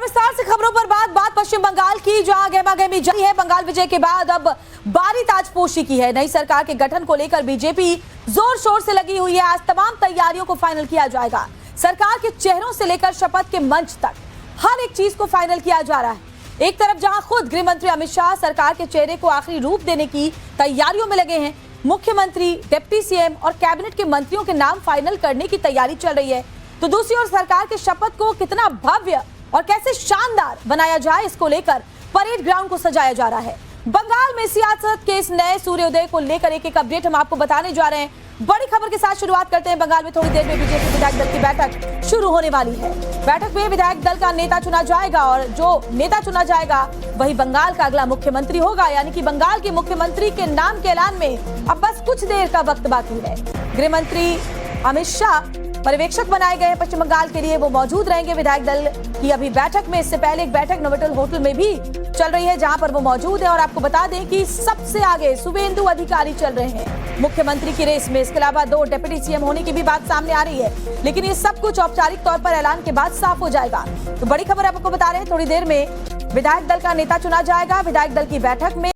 विस्तार से खबरों पर बात पश्चिम बंगाल की, जहां गहमागहमी जारी है। बंगाल विजय के बाद अब बारी ताजपोशी की है। नई सरकार के गठन को लेकर बीजेपी जोर शोर से लगी हुई है। आज तमाम तैयारियों को फाइनल किया जाएगा। सरकार के चेहरों से लेकर शपथ के मंच तक हर एक चीज को फाइनल किया जा रहा है। एक तरफ जहां खुद गृह मंत्री अमित शाह सरकार के चेहरे को आखिरी रूप देने की तैयारियों में लगे हैं, मुख्यमंत्री, डिप्टी सीएम और कैबिनेट के मंत्रियों के नाम फाइनल करने की तैयारी चल रही है, तो दूसरी ओर सरकार के शपथ को कितना भव्य और कैसे शानदार बनाया जाए, इसको लेकर परेड ग्राउंड को सजाया जा रहा है। बंगाल में सियासत के इस नए सूर्योदय को लेकर एक अपडेट हम आपको बताने जा रहे हैं। बड़ी खबर के साथ शुरुआत करते हैं। बंगाल में थोड़ी देर में बीजेपी विधायक दल की बैठक शुरू होने वाली है। बैठक में विधायक दल का नेता चुना जाएगा और जो नेता चुना जाएगा वही बंगाल का अगला मुख्यमंत्री होगा। यानी कि बंगाल के मुख्यमंत्री के नाम के ऐलान में अब बस कुछ देर का वक्त बाकी है। गृह मंत्री अमित शाह पर्यवेक्षक बनाए गए पश्चिम बंगाल के लिए, वो मौजूद रहेंगे विधायक दल की अभी बैठक में। इससे पहले एक बैठक नोवोटेल होटल में भी चल रही है, जहां पर वो मौजूद है। और आपको बता दें कि सबसे आगे शुभेंदु अधिकारी चल रहे हैं मुख्यमंत्री की रेस में। इसके अलावा 2 डिप्टी सीएम होने की भी बात सामने आ रही है, लेकिन ये सब कुछ औपचारिक तौर पर ऐलान के बाद साफ हो जाएगा। तो बड़ी खबर आपको बता रहे हैं, थोड़ी देर में विधायक दल का नेता चुना जाएगा विधायक दल की बैठक में,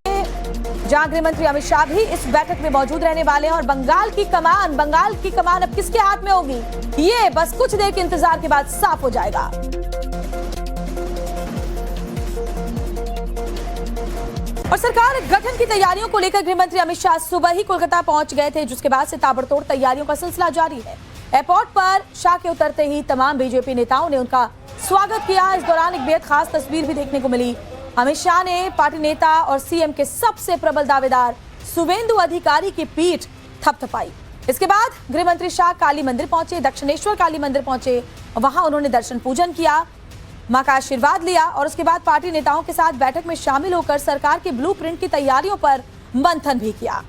जहां गृह मंत्री अमित शाह भी इस बैठक में मौजूद रहने वाले हैं। और बंगाल की कमान अब किसके हाथ में होगी, ये बस कुछ देर के इंतजार के बाद साफ हो जाएगा। और सरकार गठन की तैयारियों को लेकर गृह मंत्री अमित शाह सुबह ही कोलकाता पहुंच गए थे, जिसके बाद से ताबड़तोड़ तैयारियों का सिलसिला जारी है। एयरपोर्ट पर शाह के उतरते ही तमाम बीजेपी नेताओं ने उनका स्वागत किया। इस दौरान एक बेहद खास तस्वीर भी देखने को मिली। अमित शाह ने पार्टी नेता और सीएम के सबसे प्रबल दावेदार शुभेंदु अधिकारी की पीठ थपथपाई। इसके बाद गृह मंत्री शाह काली मंदिर पहुंचे, दक्षिणेश्वर काली मंदिर पहुंचे। वहां उन्होंने दर्शन पूजन किया, मां का आशीर्वाद लिया और उसके बाद पार्टी नेताओं के साथ बैठक में शामिल होकर सरकार की ब्लूप्रिंट की तैयारियों पर मंथन भी किया।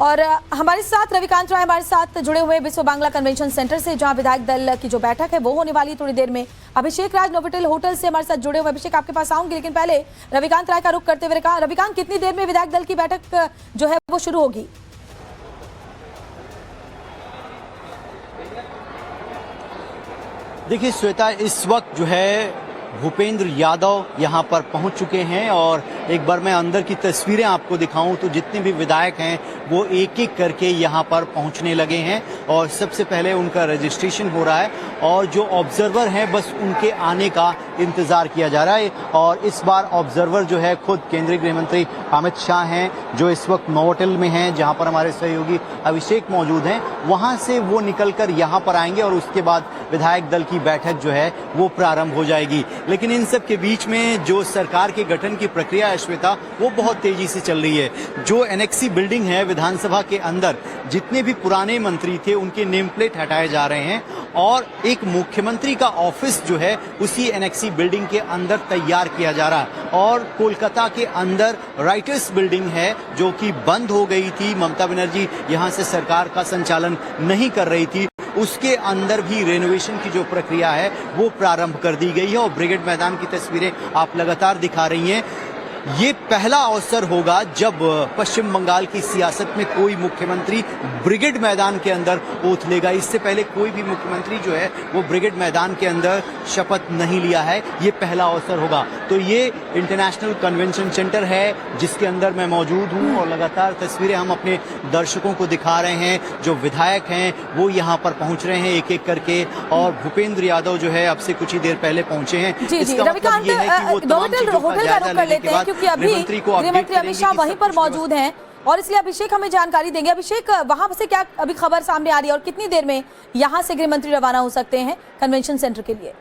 और हमारे साथ रविकांत राय हमारे साथ जुड़े हुए विश्व बांग्ला कन्वेंशन सेंटर से, जहां विधायक दल की जो बैठक है वो होने वाली है थोड़ी देर में। अभिषेक राज नोवोटेल होटल से हमारे साथ जुड़े हुए। अभिषेक, आपके पास आऊंगी, लेकिन पहले रविकांत राय का रुख करते हुए कहा, रविकांत, कितनी देर में विधायक दल की बैठक जो है वो शुरू होगी? देखिए श्वेता, इस वक्त जो है भूपेंद्र यादव यहाँ पर पहुँच चुके हैं और एक बार मैं अंदर की तस्वीरें आपको दिखाऊं तो जितने भी विधायक हैं वो एक एक करके यहाँ पर पहुँचने लगे हैं और सबसे पहले उनका रजिस्ट्रेशन हो रहा है और जो ऑब्जर्वर हैं बस उनके आने का इंतज़ार किया जा रहा है। और इस बार ऑब्जर्वर जो है खुद केंद्रीय गृह मंत्री अमित शाह हैं, जो इस वक्त नोवोटेल में हैं, जहाँ पर हमारे सहयोगी अभिषेक मौजूद हैं। वहाँ से वो निकल कर यहाँ पर आएंगे और उसके बाद विधायक दल की बैठक जो है वो प्रारंभ हो जाएगी। लेकिन इन सब के बीच में जो सरकार के गठन की प्रक्रिया है श्वेता, वो बहुत तेजी से चल रही है। जो एनेक्सी बिल्डिंग है विधानसभा के अंदर, जितने भी पुराने मंत्री थे उनके नेम प्लेट हटाए जा रहे हैं और एक मुख्यमंत्री का ऑफिस जो है उसी एनेक्सी बिल्डिंग के अंदर तैयार किया जा रहा है। और कोलकाता के अंदर राइटर्स बिल्डिंग है जो कि बंद हो गई थी, ममता बनर्जी यहाँ से सरकार का संचालन नहीं कर रही थी, उसके अंदर भी रेनोवेशन की जो प्रक्रिया है वो प्रारंभ कर दी गई है। और ब्रिगेड मैदान की तस्वीरें आप लगातार दिखा रही हैं। ये पहला अवसर होगा जब पश्चिम बंगाल की सियासत में कोई मुख्यमंत्री ब्रिगेड मैदान के अंदर ओथ लेगा। इससे पहले कोई भी मुख्यमंत्री जो है वो ब्रिगेड मैदान के अंदर शपथ नहीं लिया है, ये पहला अवसर होगा। तो ये इंटरनेशनल कन्वेंशन सेंटर है जिसके अंदर मैं मौजूद हूँ और लगातार तस्वीरें हम अपने दर्शकों को दिखा रहे हैं। जो विधायक हैं वो यहाँ पर पहुँच रहे हैं एक एक करके और भूपेंद्र यादव जो है अब से कुछ ही देर पहले पहुंचे हैं। इसका मतलब ये है कि वो तमाम चीजों का जायजा लेने के बाद क्योंकि अभी गृह मंत्री अमित शाह वहीं पर मौजूद हैं और इसलिए अभिषेक हमें जानकारी देंगे। अभिषेक, वहां से क्या अभी खबर सामने आ रही है और कितनी देर में यहां से गृह मंत्री रवाना हो सकते हैं कन्वेंशन सेंटर के लिए?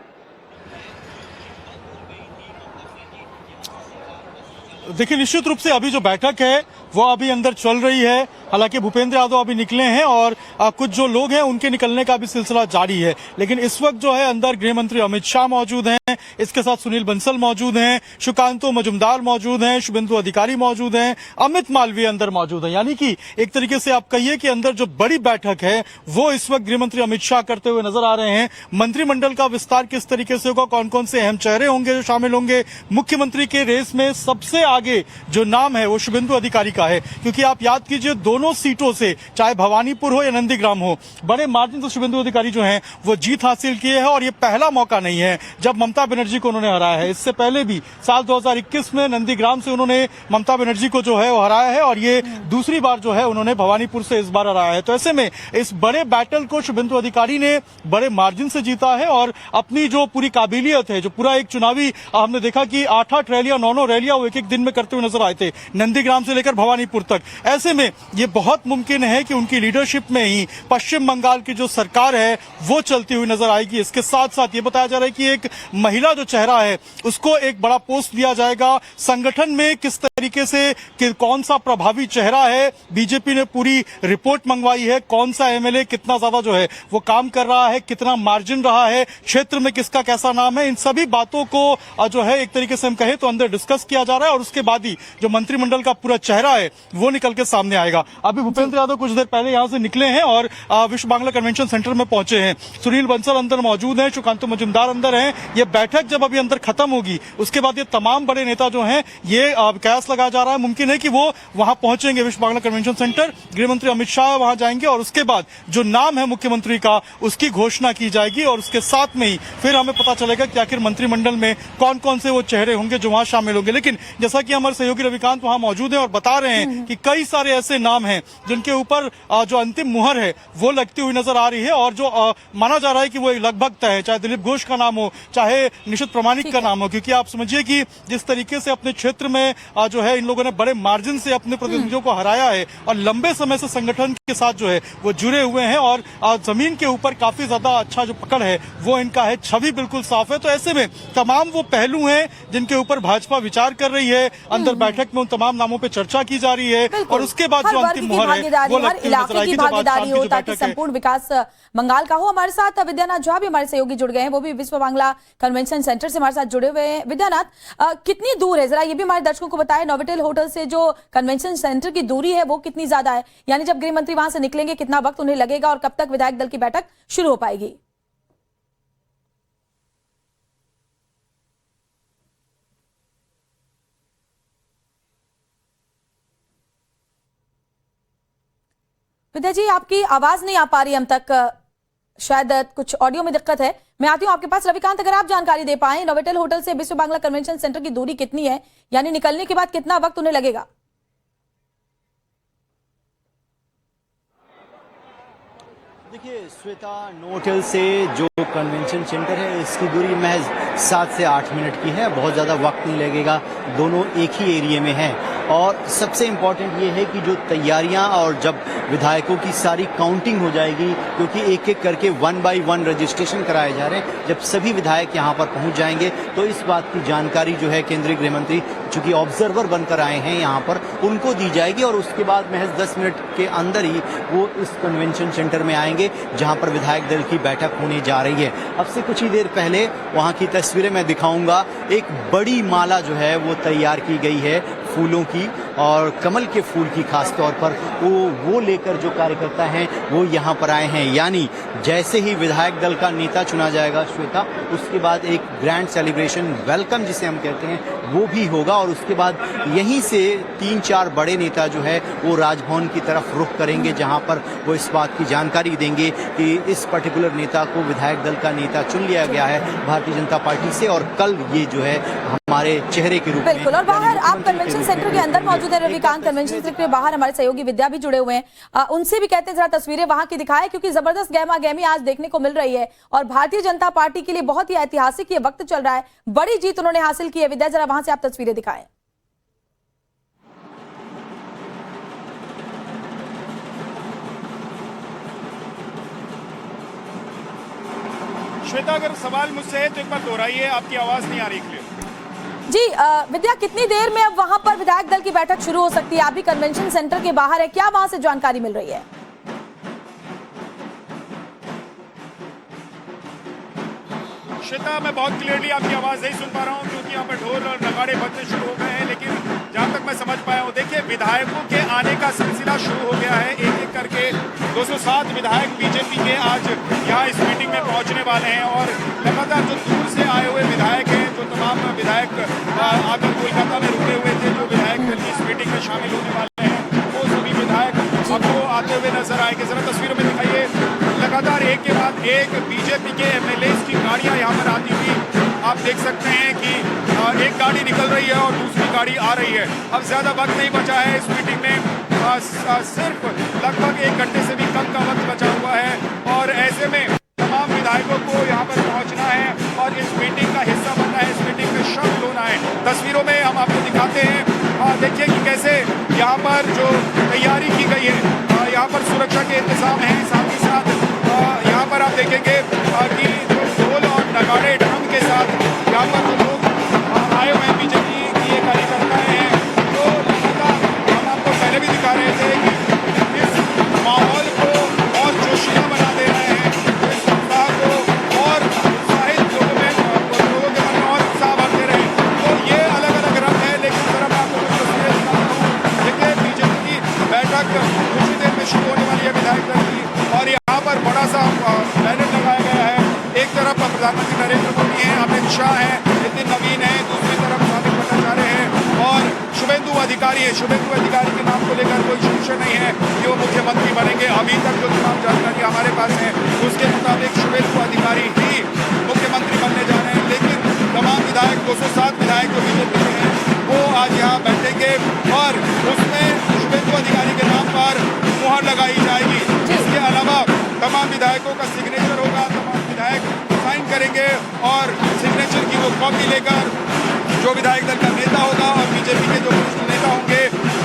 देखिए, निश्चित रूप से अभी जो बैठक है वो अभी अंदर चल रही है। हालांकि भूपेंद्र यादव अभी निकले हैं और कुछ जो लोग हैं उनके निकलने का भी सिलसिला जारी है, लेकिन इस वक्त जो है अंदर गृह मंत्री अमित शाह मौजूद हैं, इसके साथ सुनील बंसल मौजूद हैं, सुकांतो मजुमदार मौजूद हैं, शुभेंदु अधिकारी मौजूद हैं, अमित मालवीय अंदर मौजूद हैं। यानी कि एक तरीके से आप कहिए कि अंदर जो बड़ी बैठक है वो इस वक्त गृह मंत्री अमित शाह करते हुए नजर आ रहे हैं। मंत्रिमंडल का विस्तार किस तरीके से होगा, कौन कौन से अहम चेहरे होंगे जो शामिल होंगे, मुख्यमंत्री के रेस में सबसे आगे जो नाम है वो शुभेंदु अधिकारी का है, क्योंकि आप याद कीजिए दोनों दोनों सीटों से, चाहे भवानीपुर हो या नंदीग्राम हो, बड़े मार्जिन से शुभेंदु अधिकारी जो हैं वो जीत हासिल किए हैं। और ये पहला मौका नहीं है जब ममता बनर्जी को उन्होंने हराया है। इससे पहले भी साल 2021 में नंदीग्राम से उन्होंने ममता बनर्जी को जो है वो हराया है, और ये दूसरी बार जो है उन्होंने भवानीपुर से इस बार हराया है। तो ऐसे में इस बड़े बैटल को शुभेंदु अधिकारी ने बड़े मार्जिन से जीता है, और अपनी जो पूरी काबिलियत है, जो पूरा एक चुनावी हमने देखा कि 8-8 रैलियां, 9-9 रैलियां वो एक दिन में करते हुए नजर आए थे, नंदीग्राम से लेकर भवानीपुर तक। ऐसे में ये बहुत मुमकिन है कि उनकी लीडरशिप में ही पश्चिम बंगाल की जो सरकार है वो चलती हुई नजर आएगी। इसके साथ साथ ये बताया जा रहा है कि एक महिला जो चेहरा है उसको एक बड़ा पोस्ट दिया जाएगा। संगठन में किस तरीके से कौन सा प्रभावी चेहरा है, बीजेपी ने पूरी रिपोर्ट मंगवाई है, कौन सा एमएलए कितना ज्यादा जो है वो काम कर रहा है, कितना मार्जिन रहा है, क्षेत्र में किसका कैसा नाम है, इन सभी बातों को जो है एक तरीके से हम कहें तो अंदर डिस्कस किया जा रहा है, और उसके बाद ही जो मंत्रिमंडल का पूरा चेहरा है वो निकल के सामने आएगा। अभी भूपेंद्र यादव कुछ देर पहले यहां से निकले हैं और विश्व बांग्ला कन्वेंशन सेंटर में पहुंचे हैं। सुनील बंसल अंदर मौजूद हैं, सुकांतु मजुमदार अंदर हैं। ये बैठक जब अभी अंदर खत्म होगी उसके बाद ये तमाम बड़े नेता जो हैं, ये कयास लगाया जा रहा है, मुमकिन है कि वो वहां पहुंचेंगे विश्व बांग्ला कन्वेंशन सेंटर। गृह मंत्री अमित शाह वहां जाएंगे और उसके बाद जो नाम है मुख्यमंत्री का उसकी घोषणा की जाएगी, और उसके साथ में ही फिर हमें पता चलेगा कि आखिर मंत्रिमंडल में कौन कौन से वो चेहरे होंगे जो वहां शामिल होंगे। लेकिन जैसा कि हमारे सहयोगी रविकांत वहां मौजूद है और बता रहे हैं कि कई सारे ऐसे नाम हैं जिनके ऊपर जो अंतिम मुहर है वो लगती हुई नजर आ रही है, और जो माना जा रहा है कि वो लगभग तय है, चाहे दिलीप घोष का नाम हो, चाहे निशित प्रामाणिक का नाम हो। क्योंकि आप समझिए कि जिस तरीके से अपने क्षेत्र में जो है इन लोगों ने बड़े मार्जिन से अपने प्रतिनिधियों को हराया है और लंबे समय से संगठन के साथ जो है वो जुड़े हुए हैं, और जमीन के ऊपर काफी ज्यादा अच्छा जो पकड़ है वो इनका है, छवि बिल्कुल साफ है। तो ऐसे में तमाम वो पहलू हैं जिनके ऊपर भाजपा विचार कर रही है। अंदर बैठक में उन तमाम नामों पर चर्चा की जा रही है, और उसके बाद जो अंतिम मुहर है वो लगती हुई नजर आएगी। भागीदारी हो ताकि संपूर्ण विकास बंगाल का हो। हमारे साथ विद्यानाथ झा भी हमारे सहयोगी जुड़ गए हैं, वो भी विश्व बांग्ला कन्वेंशन सेंटर से हमारे साथ जुड़े हुए हैं। विद्यानाथ, कितनी दूर है, जरा ये भी हमारे दर्शकों को बताएं, नोवोटेल होटल से जो कन्वेंशन सेंटर की दूरी है वो कितनी ज्यादा है, यानी जब गृह मंत्री वहां से निकलेंगे कितना वक्त उन्हें लगेगा और कब तक विधायक दल की बैठक शुरू हो पाएगी? विद्या जी, आपकी आवाज नहीं आ पा रही हम तक, शायद कुछ ऑडियो में दिक्कत है। मैं आती हूं आपके पास। रविकांत, अगर आप जानकारी दे पाएं, नोवोटेल होटल से विश्व बांग्ला कन्वेंशन सेंटर की दूरी कितनी है, यानी निकलने के बाद कितना वक्त उन्हें लगेगा? देखिए श्वेता, नोवोटेल से जो कन्वेंशन सेंटर है इसकी दूरी महज 7 से 8 मिनट की है, बहुत ज़्यादा वक्त नहीं लगेगा, दोनों एक ही एरिया में हैं। और सबसे इम्पॉर्टेंट ये है कि जो तैयारियां और जब विधायकों की सारी काउंटिंग हो जाएगी, क्योंकि एक एक करके 1 बाय 1 रजिस्ट्रेशन कराए जा रहे हैं, जब सभी विधायक यहां पर पहुंच जाएंगे तो इस बात की जानकारी जो है केंद्रीय गृह मंत्री, चूंकि ऑब्जर्वर बनकर आए हैं यहां पर, उनको दी जाएगी, और उसके बाद महज 10 मिनट के अंदर ही वो इस कन्वेंशन सेंटर में आएंगे जहां पर विधायक दल की बैठक होने जा रही है। अब से कुछ ही देर पहले वहां की तस्वीरें मैं दिखाऊंगा। एक बड़ी माला जो है वो तैयार की गई है फूलों की, और कमल के फूल की खास तौर पर वो लेकर जो कार्यकर्ता हैं वो यहाँ पर आए हैं। यानी जैसे ही विधायक दल का नेता चुना जाएगा श्वेता, उसके बाद एक ग्रैंड सेलिब्रेशन, वेलकम जिसे हम कहते हैं, वो भी होगा, और उसके बाद यहीं से 3-4 बड़े नेता जो है वो राजभवन की तरफ रुख करेंगे, जहाँ पर वो इस बात की जानकारी देंगे कि इस पर्टिकुलर नेता को विधायक दल का नेता चुन लिया गया है भारतीय जनता पार्टी से, और कल ये जो है हमारे चेहरे के रूप में। बिल्कुल, और बाहर आप कन्वेंशन सेंटर के अंदर मौजूद है रविकांत, कन्वेंशन सेंटर के बाहर हमारे सहयोगी विद्या भी जुड़े हुए हैं, उनसे भी कहते हैं जरा तस्वीरें वहां की दिखाएं, क्योंकि जबरदस्त गहमा गहमी आज देखने को मिल रही है, और भारतीय जनता पार्टी के लिए बहुत ही ऐतिहासिक ये वक्त चल रहा है, बड़ी जीत उन्होंने हासिल की है। विद्या, जरा वहां से आप तस्वीरें दिखाएं। श्वेता, अगर सवाल मुझसे है तो एक बार दोहराइए, आपकी आवाज नहीं आ रही क्लियर। जी विद्या, कितनी देर में अब वहां पर विधायक दल की बैठक शुरू हो सकती है? आप भी कन्वेंशन सेंटर के बाहर है, क्या वहां से जानकारी मिल रही है? श्वेता, मैं बहुत क्लियरली आपकी आवाज नहीं सुन पा रहा हूं, क्योंकि यहाँ पर ढोल और नगाड़े बजने शुरू हो गए हैं। लेकिन जहां तक मैं समझ पाया हूं, देखिए विधायकों के आने का सिलसिला शुरू हो गया है, एक एक करके 207 विधायक बीजेपी के आज यहाँ इस मीटिंग में पहुंचने वाले हैं, और लगातार जो दूर से आए हुए विधायक हैं, जो तमाम विधायक आकर कोलकाता में रुके हुए थे, जो विधायक इस मीटिंग में शामिल होने वाले हैं, वो सभी विधायक अब आते हुए नजर आएंगे। जरा तस्वीरों में दिखाइए, लगातार एक के बाद एक बीजेपी के एमएलए की गाड़ियां यहाँ पर आती हुई आप देख सकते हैं कि एक गाड़ी निकल रही है और दूसरी गाड़ी आ रही है। अब ज्यादा वक्त नहीं बचा है इस मीटिंग में, सिर्फ लगभग 1 घंटे से भी कम का वक्त बचा हुआ है और ऐसे में तमाम विधायकों को यहाँ पर पहुंचना है और इस मीटिंग का हिस्सा बनना है, इस मीटिंग में शामिल होना है। तस्वीरों में हम आपको दिखाते हैं, देखिए कि कैसे यहाँ पर जो तैयारी की गई है, यहाँ पर सुरक्षा के इंतजाम हैं, साथ ही साथ यहाँ पर आप देखेंगे कि जो ढोल और नगाड़े ड्रम के साथ यहाँ पर जो लोग आए हुए हैं बीजेपी के कार्यकर्ता हैं, तो लगातार हम आपको पहले भी दिखा रहे थे कि इस माहौल को और जोशीला बना दे रहे हैं, इस उत्साह को और उत्साहित लोगों के मन में और उत्साह भरते रहे। तो ये अलग अलग रंग है, लेकिन जरा मैं आपको कुछ तस्वीरें दिखाता हूँ। देखिए बीजेपी की बैठक कुछ ही देर में शुरू होने वाली है विधायक दल की, और यहाँ पर बड़ा सा बैनर लगाया गया है। एक तरफ प्रधानमंत्री नरेंद्र मोदी हैं, अमित शाह हैं, नितिन नवीन हैं, दूसरी तरफ स्वामी भट्टाचार्य हैं और शुभेंदु अधिकारी है। शुभेंदु अधिकारी के नाम को लेकर कोई संशय नहीं है कि वो मुख्यमंत्री बनेंगे। अभी तक जो तमाम जानकारी हमारे पास है उसके मुताबिक शुभेंदु अधिकारी ही मुख्यमंत्री बनने जा रहे हैं, लेकिन तमाम विधायक 207 विधायक जो बीजेपी के हैं वो आज यहाँ बैठेंगे और उसमें शुभेंदु अधिकारी के नाम पर मुहर लगाई जाएगी। इसके अलावा तमाम विधायकों का सिग्नेचर होगा, तमाम विधायक साइन करेंगे और सिग्नेचर की वो कॉपी लेकर जो विधायक दल का नेता होगा और बीजेपी के जो वरिष्ठ नेता होंगे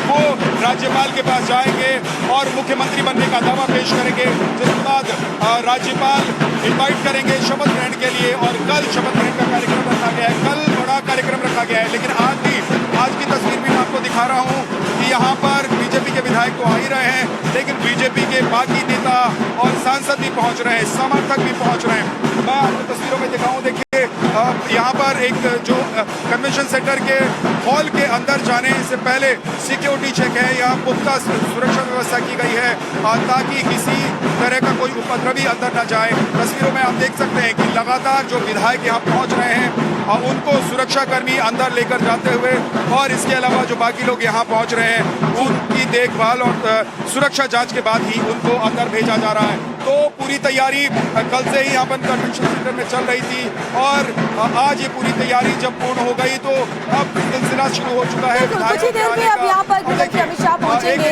वो राज्यपाल के पास जाएंगे और मुख्यमंत्री बनने का दावा पेश करेंगे, जिसके बाद राज्यपाल इनवाइट करेंगे शपथ ग्रहण के लिए। और कल शपथ ग्रहण का कार्यक्रम रखा गया है, कल बड़ा कार्यक्रम रखा गया है, लेकिन आज की तस्वीर भी मैं आपको दिखा रहा हूँ कि यहाँ पर बीजेपी के विधायक तो आ ही रहे हैं, लेकिन बीजेपी के बाकी नेता और सांसद भी पहुंच रहे हैं, समर्थक भी पहुंच रहे हैं। मैं आपको तस्वीरों में दिखाऊं, देखिए यहाँ पर एक जो कन्वेंशन सेंटर के हॉल के अंदर जाने से पहले सिक्योरिटी चेक है, यहाँ पुख्ता सुरक्षा व्यवस्था की गई है ताकि किसी तरह का कोई उपद्रवी अंदर न जाए। तस्वीरों में आप देख सकते हैं कि लगातार जो विधायक यहाँ पहुँच रहे हैं उनको सुरक्षाकर्मी अंदर लेकर जाते हुए और इसके अलावा जो बाकी लोग यहाँ पहुँच रहे हैं उनकी देखभाल और सुरक्षा जांच के बाद ही उनको अंदर भेजा जा रहा है। तो पूरी तैयारी कल से ही यहाँ पर कन्वेंशन सेंटर में चल रही थी और आज ये पूरी तैयारी जब पूर्ण हो गई तो अब सिलसिला शुरू हो चुका है। कुछ ही देर में अब यहाँ पर गृह मंत्री अमित शाह पहुंचेंगे।